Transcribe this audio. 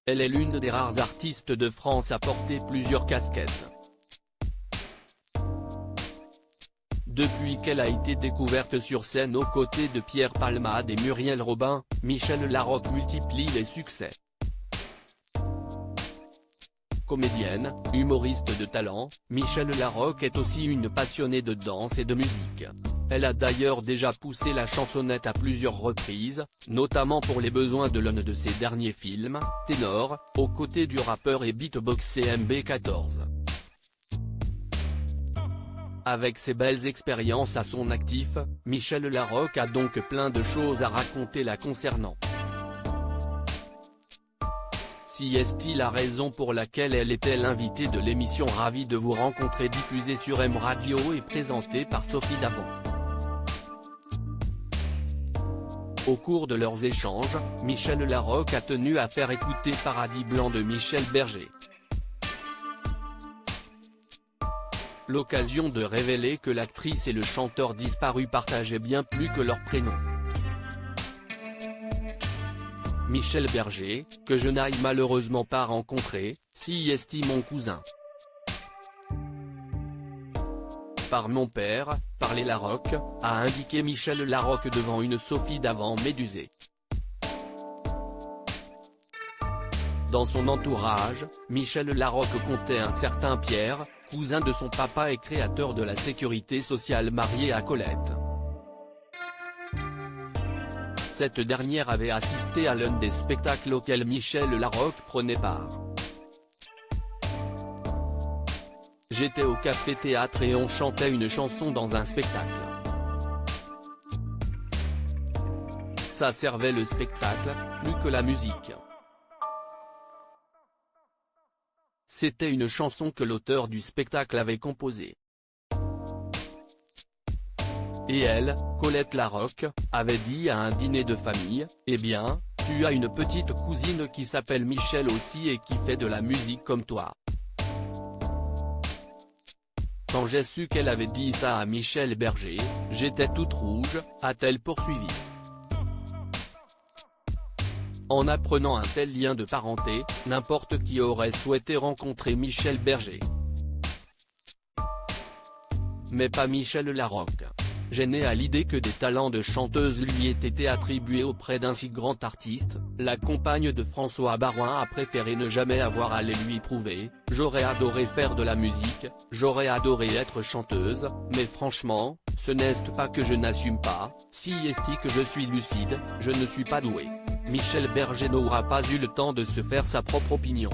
Elle est l'une des rares artistes de France à porter plusieurs casquettes. Depuis qu'elle a été découverte sur scène aux côtés de Pierre Palmade et Muriel Robin, Michel Larocque multiplie les succès. Comédienne, humoriste de talent, Michel Larocque est aussi une passionnée de danse et de musique. Elle a d'ailleurs déjà poussé la chansonnette à plusieurs reprises, notamment pour les besoins de l'un de ses derniers films, Ténor, aux côtés du rappeur et beatboxer MB14. Avec ses belles expériences à son actif, Michel Larocque a donc plein de choses à raconter la concernant. Si est-il la raison pour laquelle elle était l'invitée de l'émission Ravi de vous rencontrer diffusée sur M Radio et présentée par Sophie Davant. Au cours de leurs échanges, Michel Larocque a tenu à faire écouter Paradis blanc de Michel Berger. L'occasion de révéler que l'actrice et le chanteur disparu partageaient bien plus que leur prénom. Michel Berger, que je n'aille malheureusement pas rencontrer, si est mon cousin. Par mon père, par les Larocque, a indiqué Michel Larocque devant une Sophie Davant médusée. Dans son entourage, Michel Larocque comptait un certain Pierre, cousin de son papa et créateur de la sécurité sociale marié à Colette. Cette dernière avait assisté à l'un des spectacles auxquels Michel Larocque prenait part. J'étais au café-théâtre et on chantait une chanson dans un spectacle. Ça servait le spectacle, plus que la musique. C'était une chanson que l'auteur du spectacle avait composée. Et elle, Colette Larocque, avait dit à un dîner de famille, « Eh bien, tu as une petite cousine qui s'appelle Michel aussi et qui fait de la musique comme toi. » Quand j'ai su qu'elle avait dit ça à Michel Berger, j'étais toute rouge, a-t-elle poursuivi. En apprenant un tel lien de parenté, n'importe qui aurait souhaité rencontrer Michel Berger. Mais pas Michel Larocque. Gêné à l'idée que des talents de chanteuse lui aient été attribués auprès d'un si grand artiste, la compagne de François Baroin a préféré ne jamais avoir à les lui prouver. « J'aurais adoré faire de la musique, j'aurais adoré être chanteuse, mais franchement, ce n'est pas que je n'assume pas, si est que je suis lucide, je ne suis pas doué. » Michel Berger n'aura pas eu le temps de se faire sa propre opinion.